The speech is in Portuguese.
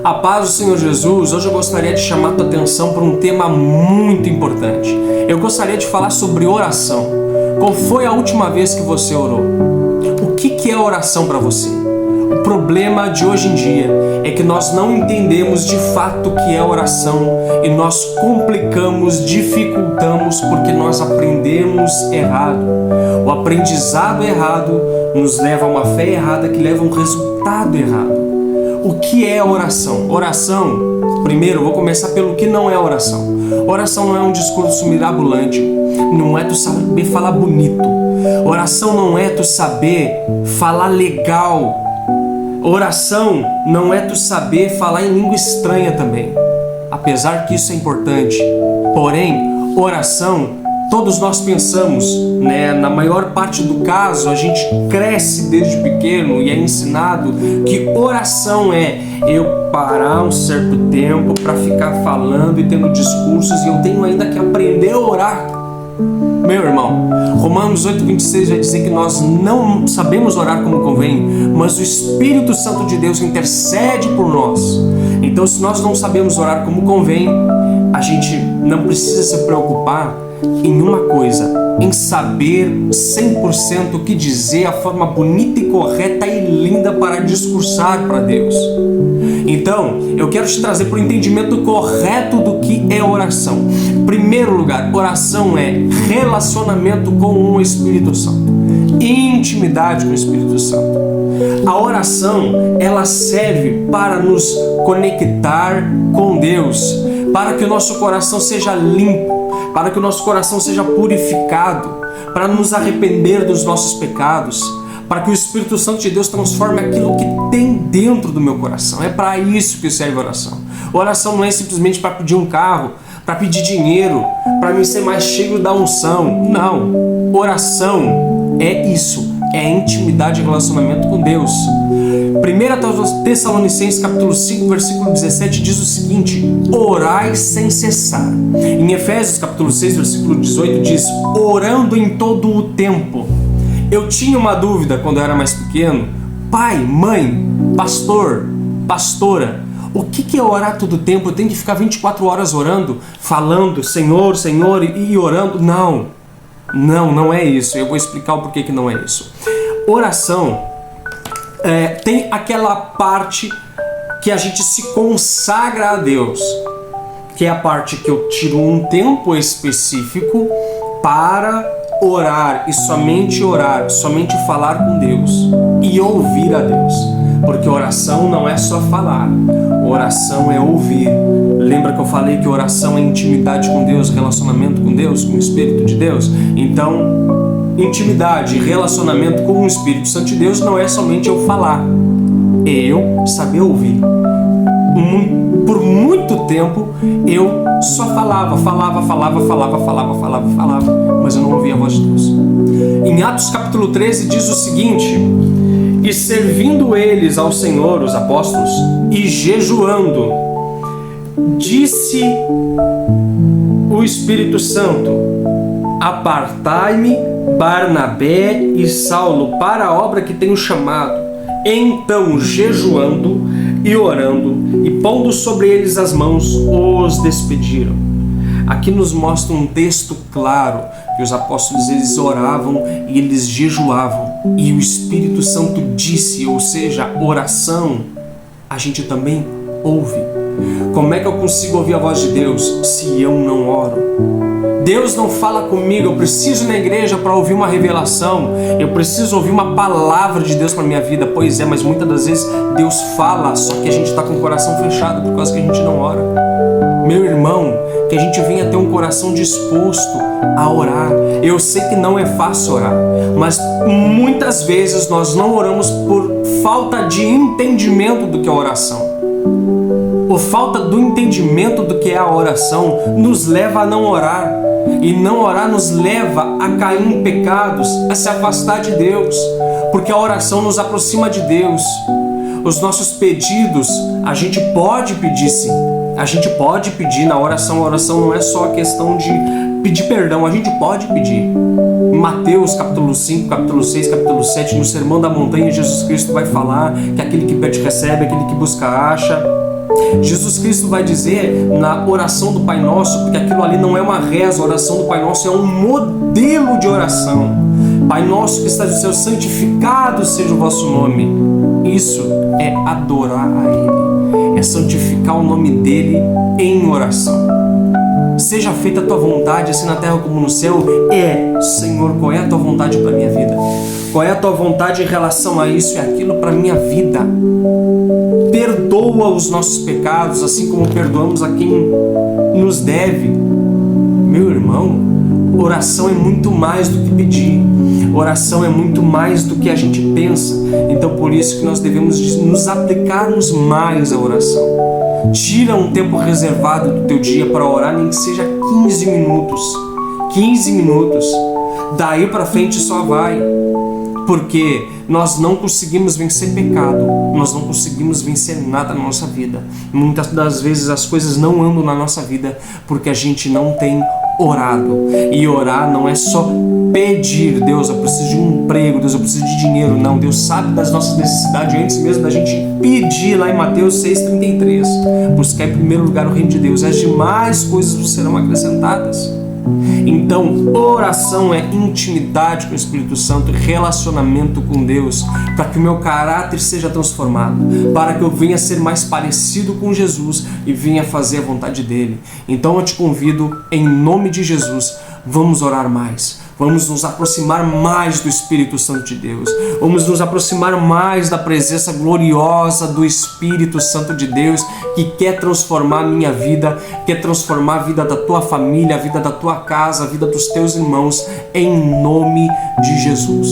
A paz do Senhor Jesus. Hoje eu gostaria de chamar a tua atenção para um tema muito importante. Eu gostaria de falar sobre oração. Qual foi a última vez que você orou? O que é oração para você? O problema de hoje em dia é que nós não entendemos de fato o que é oração e nós complicamos, dificultamos porque nós aprendemos errado. O aprendizado errado nos leva a uma fé errada que leva a um resultado errado. O que é oração? Oração, primeiro, vou começar pelo que não é oração. Oração não é um discurso mirabolante, não é tu saber falar bonito. Oração não é tu saber falar legal. Oração não é tu saber falar em língua estranha também, apesar que isso é importante. Porém, oração, todos nós pensamos, né? Na maior parte do caso, a gente cresce desde pequeno e é ensinado que oração é eu parar um certo tempo para ficar falando e tendo discursos e eu tenho ainda que aprender a orar. Meu irmão, Romanos 8,26 vai dizer que nós não sabemos orar como convém, mas o Espírito Santo de Deus intercede por nós. Então, se nós não sabemos orar como convém, a gente não precisa se preocupar em uma coisa, em saber 100% o que dizer, a forma bonita e correta e linda para discursar para Deus. Então, eu quero te trazer para o entendimento correto do que é oração. Em primeiro lugar, oração é relacionamento com o Espírito Santo, intimidade com o Espírito Santo. A oração, ela serve para nos conectar com Deus, para que o nosso coração seja limpo, para que o nosso coração seja purificado, para nos arrepender dos nossos pecados, para que o Espírito Santo de Deus transforme aquilo que tem dentro do meu coração. É para isso que serve a oração. A oração não é simplesmente para pedir um carro, para pedir dinheiro, para mim ser mais cheio da unção. Não. Oração é isso. É intimidade e relacionamento com Deus. 1 Tessalonicenses capítulo 5, versículo 17 diz o seguinte: orai sem cessar. Em Efésios capítulo 6, versículo 18 diz: orando em todo o tempo. Eu tinha uma dúvida quando eu era mais pequeno. Pai, mãe, pastor, pastora, o que é orar todo o tempo? Eu tenho que ficar 24 horas orando, falando Senhor, Senhor e orando? Não é isso. Eu vou explicar o porquê que não é isso. Oração tem aquela parte que a gente se consagra a Deus, que é a parte que eu tiro um tempo específico para orar, somente falar com Deus e ouvir a Deus. Porque oração não é só falar, oração é ouvir. Lembra que eu falei que oração é intimidade com Deus, relacionamento com Deus, com o Espírito de Deus? Então, intimidade e relacionamento com o Espírito Santo de Deus não é somente eu falar, é eu saber ouvir. Por muito tempo eu só falava, mas eu não ouvia a voz de Deus. Em Atos capítulo 13 diz o seguinte: e servindo eles ao Senhor, os apóstolos, e jejuando, disse o Espírito Santo: apartai-me Barnabé e Saulo para a obra que tenho chamado. Então, jejuando e orando e pondo sobre eles as mãos, os despediram. Aqui nos mostra um texto claro que os apóstolos eles oravam e eles jejuavam e o Espírito Santo disse, ou seja, oração, a gente também ouve. Como é que eu consigo ouvir a voz de Deus se eu não oro? Deus não fala comigo, eu preciso ir na igreja para ouvir uma revelação, eu preciso ouvir uma palavra de Deus para minha vida. Pois é, mas muitas das vezes Deus fala, só que a gente está com o coração fechado por causa que a gente não ora. Meu irmão, que a gente venha ter um coração disposto a orar. Eu sei que não é fácil orar, mas muitas vezes nós não oramos por falta de entendimento do que é a oração. Por falta do entendimento do que é a oração, nos leva a não orar. E não orar nos leva a cair em pecados, a se afastar de Deus. Porque a oração nos aproxima de Deus. Os nossos pedidos, a gente pode pedir sim. A gente pode pedir na oração. A oração não é só a questão de pedir perdão. A gente pode pedir. Mateus capítulo 5, capítulo 6, capítulo 7, no Sermão da Montanha, Jesus Cristo vai falar que aquele que pede recebe, aquele que busca acha. Jesus Cristo vai dizer na oração do Pai Nosso, porque aquilo ali não é uma reza, a oração do Pai Nosso é um modelo de oração. Pai Nosso que estás no céu, santificado seja o vosso nome. Isso é adorar a Ele, é santificar o nome dEle em oração. Seja feita a tua vontade, assim na terra como no céu. Senhor, qual é a tua vontade para a minha vida? Qual é a tua vontade em relação a isso e aquilo para a minha vida? Perdoa os nossos pecados, assim como perdoamos a quem nos deve. Meu irmão, oração é muito mais do que pedir. Oração é muito mais do que a gente pensa. Então por isso que nós devemos nos aplicarmos mais à oração. Tira um tempo reservado do teu dia para orar, nem que seja 15 minutos. 15 minutos. Daí para frente só vai. Porque nós não conseguimos vencer pecado, nós não conseguimos vencer nada na nossa vida. Muitas das vezes as coisas não andam na nossa vida porque a gente não tem orado. E orar não é só pedir, Deus, eu preciso de um emprego, Deus, eu preciso de dinheiro. Não, Deus sabe das nossas necessidades antes mesmo da gente pedir, lá em Mateus 6,33. Buscar em primeiro lugar o reino de Deus, as demais coisas vos serão acrescentadas. Então, oração é intimidade com o Espírito Santo, relacionamento com Deus, para que o meu caráter seja transformado, para que eu venha ser mais parecido com Jesus e venha fazer a vontade dele. Então eu te convido, em nome de Jesus, vamos orar mais. Vamos nos aproximar mais do Espírito Santo de Deus. Vamos nos aproximar mais da presença gloriosa do Espírito Santo de Deus, que quer transformar a minha vida, quer transformar a vida da tua família, a vida da tua casa, a vida dos teus irmãos, em nome de Jesus.